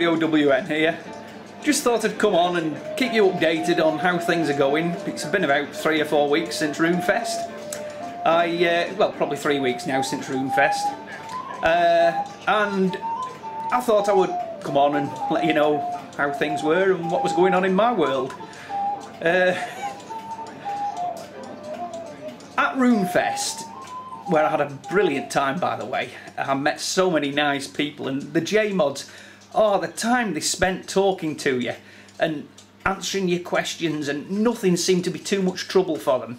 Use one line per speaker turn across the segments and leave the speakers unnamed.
the OWN here. Just thought I'd come on and keep you updated on how things are going. It's been about 3 or 4 weeks since RuneFest. Well, probably 3 weeks now since RuneFest. And I thought I would come on and let you know how things were and what was going on in my world. At RuneFest, where I had a brilliant time, by the way, I met so many nice people, and the J-Mods, oh, the time they spent talking to you and answering your questions, and nothing seemed to be too much trouble for them.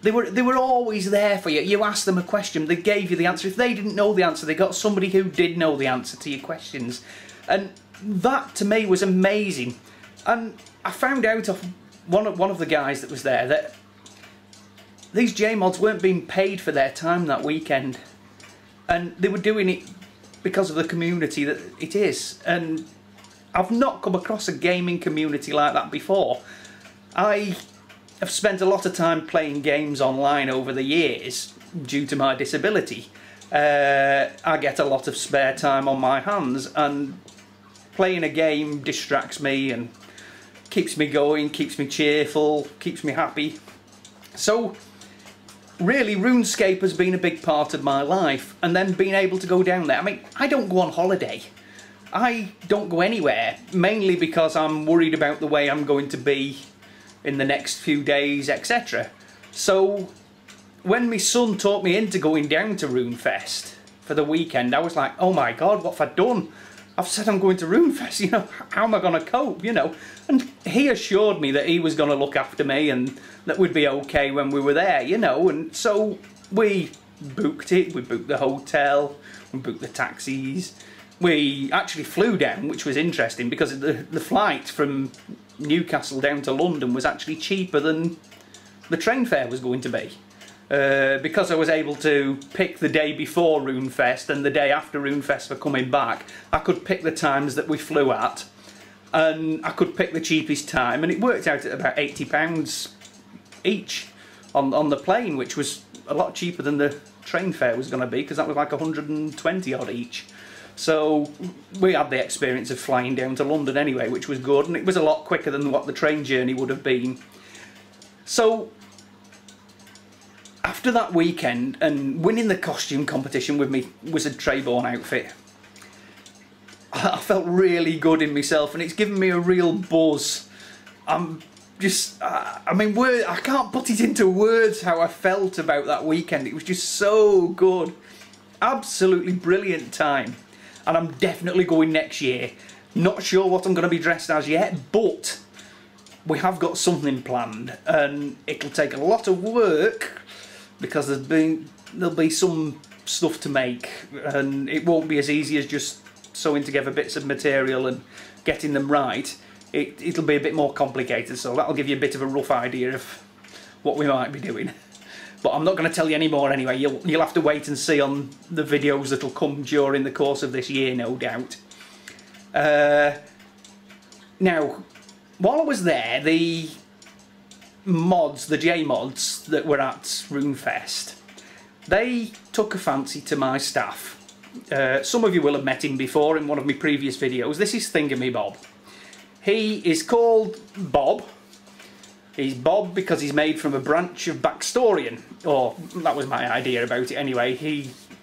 They were always there for you. You asked them a question, they gave you the answer. If they didn't know the answer, they got somebody who did know the answer to your questions. And that, to me, was amazing. And I found out of one of the guys that was there that these J-Mods weren't being paid for their time that weekend. And they were doing it because of the community that it is. And I've not come across a gaming community like that before. I have spent a lot of time playing games online over the years due to my disability. I get a lot of spare time on my hands, and playing a game distracts me and keeps me going, keeps me cheerful, keeps me happy. So really, RuneScape has been a big part of my life, and then being able to go down there. I mean, I don't go on holiday. I don't go anywhere, mainly because I'm worried about the way I'm going to be in the next few days, etc. So when my son talked me into going down to RuneFest for the weekend, I was like, oh my god, what have I done? I've said I'm going to RuneFest, you know, how am I going to cope, you know? And he assured me that he was going to look after me and that we'd be okay when we were there, you know. And so we booked it, we booked the hotel, we booked the taxis. We actually flew down, which was interesting because the flight from Newcastle down to London was actually cheaper than the train fare was going to be. Because I was able to pick the day before RuneFest and the day after RuneFest for coming back, I could pick the times that we flew at, and I could pick the cheapest time, and it worked out at about £80 each on the plane, which was a lot cheaper than the train fare was going to be, because that was like 120 odd each. So we had the experience of flying down to London anyway, which was good, and it was a lot quicker than what the train journey would have been. So after that weekend and winning the costume competition with me Wizard Trayborn outfit, I felt really good in myself, and it's given me a real buzz. I'm just, I mean, I can't put it into words how I felt about that weekend. It was just so good. Absolutely brilliant time. And I'm definitely going next year. Not sure what I'm going to be dressed as yet, but we have got something planned, and it'll take a lot of work because there'll be some stuff to make, and it won't be as easy as just sewing together bits of material and getting them right. It'll be a bit more complicated, so that'll give you a bit of a rough idea of what we might be doing. But I'm not going to tell you any more anyway. You'll have to wait and see on the videos that'll come during the course of this year, no doubt. Now, while I was there, the J-Mods that were at RuneFest, they took a fancy to my staff. Some of you will have met him before in one of my previous videos. This is Thingamy-Bob. He is called Bob. He's Bob because he's made from a branch of Baxtorian, or that was my idea about it anyway.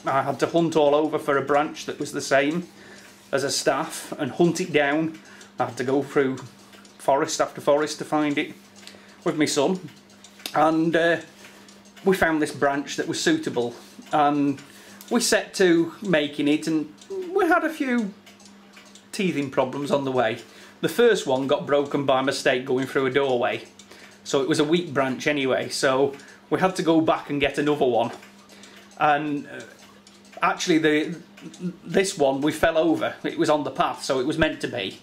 I had to hunt all over for a branch that was the same as a staff and hunt it down. I had to go through forest after forest to find it with my son, and we found this branch that was suitable, and we set to making it, and we had a few teething problems on the way. The first one got broken by mistake going through a doorway. So it was a weak branch anyway, so we had to go back and get another one. And actually this one we fell over. It was on the path, so it was meant to be.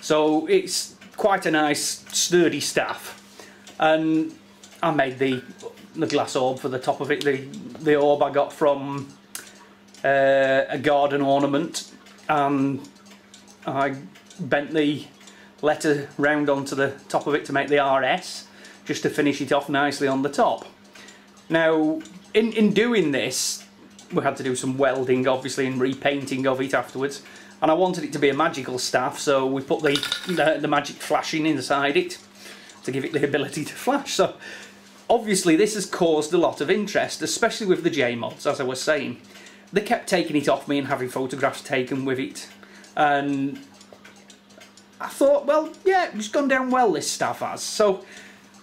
So it's quite a nice sturdy staff. And I made the glass orb for the top of it. The orb I got from a garden ornament, and I bent the letter round onto the top of it to make the RS, just to finish it off nicely on the top. Now, in doing this, we had to do some welding, obviously, and repainting of it afterwards. and I wanted it to be a magical staff, so we put the magic flashing inside it to give it the ability to flash. So obviously this has caused a lot of interest, especially with the J-mods, as I was saying. They kept taking it off me and having photographs taken with it, and I thought, well, yeah, it's gone down well, this staff has. So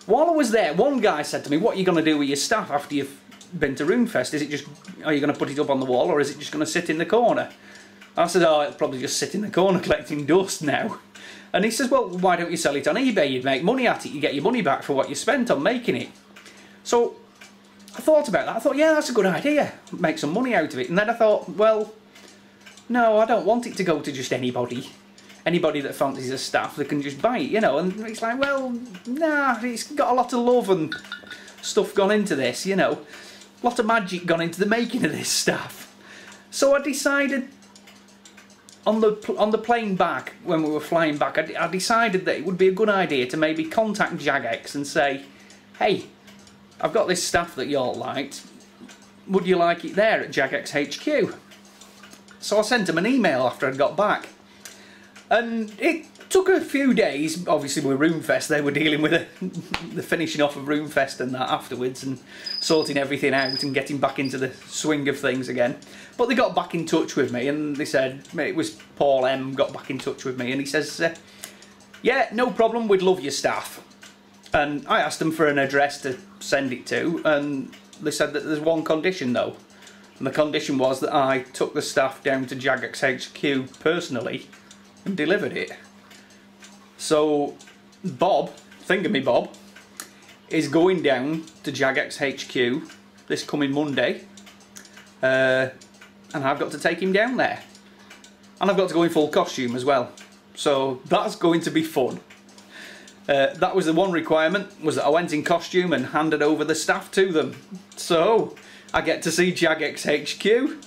while I was there, one guy said to me, what are you going to do with your staff after you've been to RuneFest? Is it just, are you going to put it up on the wall, or is it just going to sit in the corner? I said, oh, it'll probably just sit in the corner collecting dust now. And he says, well, why don't you sell it on eBay? You'd make money at it, you get your money back for what you spent on making it. So I thought about that. I thought, yeah, that's a good idea. Make some money out of it. And then I thought, well, no, I don't want it to go to just anybody. Anybody that fancies a staff that can just buy it, you know. And it's like, well, nah, it's got a lot of love and stuff gone into this, you know. A lot of magic gone into the making of this staff. So I decided, on the plane back, when we were flying back, I decided that it would be a good idea to maybe contact Jagex and say, hey, I've got this staff that you all liked, would you like it there at Jagex HQ? So I sent him an email after I'd got back, and it took a few days. Obviously with RuneFest they were dealing with the finishing off of RuneFest and that afterwards, and sorting everything out and getting back into the swing of things again. But they got back in touch with me, and they said, it was Paul M got back in touch with me, and he says, yeah, no problem, we'd love your staff. And I asked them for an address to send it to, and they said that there's one condition though. And the condition was that I took the staff down to Jagex HQ personally and delivered it. So Bob, Thingamy Bob, is going down to Jagex HQ this coming Monday, and I've got to take him down there. And I've got to go in full costume as well. So that's going to be fun. That was the one requirement, was that I went in costume and handed over the staff to them. So I get to see Jagex HQ.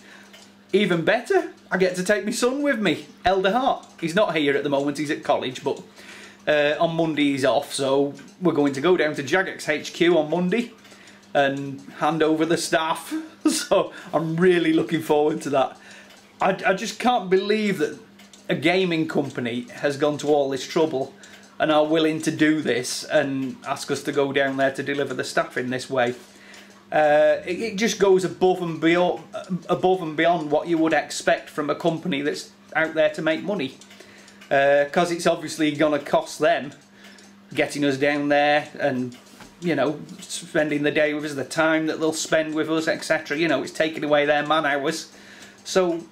Even better, I get to take my son with me, Elder Hart. He's not here at the moment, he's at college, but on Monday he's off, so we're going to go down to Jagex HQ on Monday and hand over the staff. So I'm really looking forward to that. I just can't believe that a gaming company has gone to all this trouble and are willing to do this and ask us to go down there to deliver the staff in this way. It just goes above and beyond what you would expect from a company that's out there to make money, because it's obviously going to cost them getting us down there and, you know, spending the day with us, the time that they'll spend with us, etc. You know, it's taking away their man hours. So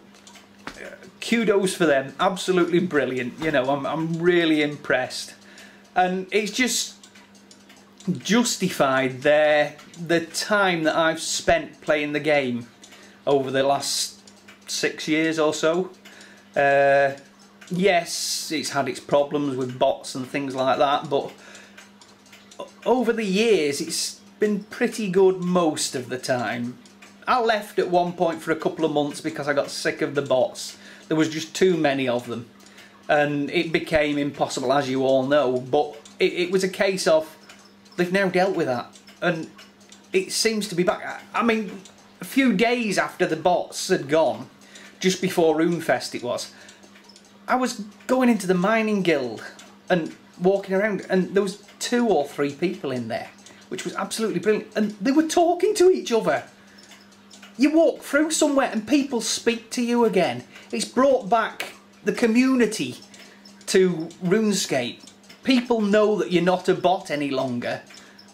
kudos for them, absolutely brilliant. You know, I'm really impressed, and it's just justified the time that I've spent playing the game over the last 6 years or so. Yes, it's had its problems with bots and things like that, but over the years it's been pretty good most of the time. I left at one point for a couple of months because I got sick of the bots. There was just too many of them, and it became impossible, as you all know. But it was a case of they've now dealt with that, and it seems to be back. I mean, a few days after the bots had gone, just before RuneFest it was, I was going into the mining guild and walking around, and there was 2 or 3 people in there, which was absolutely brilliant, and they were talking to each other. You walk through somewhere and people speak to you again. It's brought back the community to RuneScape. People know that you're not a bot any longer,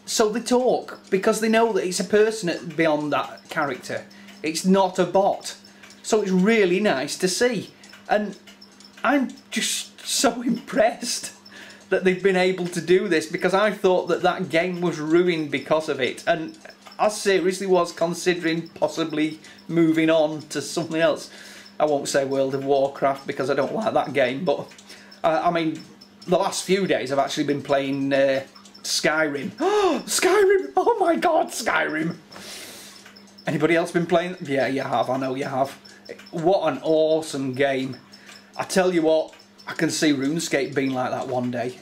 so they talk because they know that it's a person beyond that character. It's not a bot. So it's really nice to see, and I'm just so impressed that they've been able to do this, because I thought that that game was ruined because of it, and I seriously was considering possibly moving on to something else. I won't say World of Warcraft because I don't like that game, but I mean, the last few days I've actually been playing Skyrim. Oh, Skyrim! Oh my god, Skyrim! Anybody else been playing? Yeah, you have, I know you have. What an awesome game. I tell you what, I can see RuneScape being like that one day.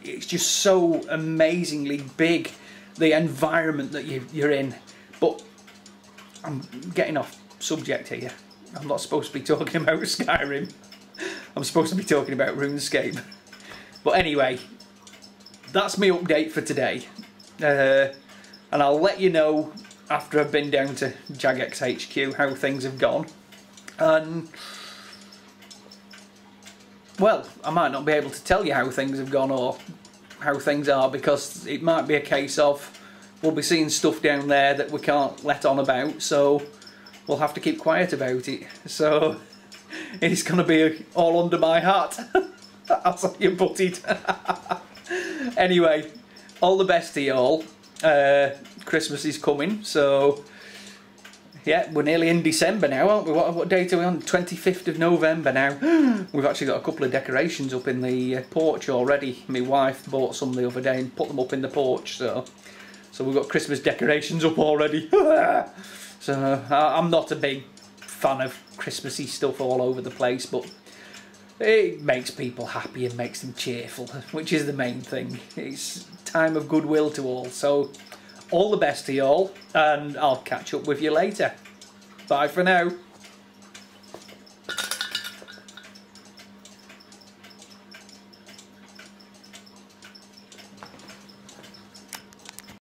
It's just so amazingly big, the environment that you're in. But I'm getting off subject here. I'm not supposed to be talking about Skyrim. I'm supposed to be talking about RuneScape. But anyway, that's my update for today. And I'll let you know after I've been down to Jagex HQ how things have gone. And well, I might not be able to tell you how things have gone or how things are, because it might be a case of we'll be seeing stuff down there that we can't let on about, so we'll have to keep quiet about it. So it's going to be all under my hat. That's how you put it. Anyway, all the best to you all. Christmas is coming, so yeah, we're nearly in December now, aren't we? What date are we on? 25th of November now. We've actually got a couple of decorations up in the porch already. My wife bought some the other day and put them up in the porch, so we've got Christmas decorations up already. So I'm not a big fan of Christmassy stuff all over the place, but it makes people happy and makes them cheerful, which is the main thing. It's time of goodwill to all, so all the best to you all, and I'll catch up with you later. Bye for now.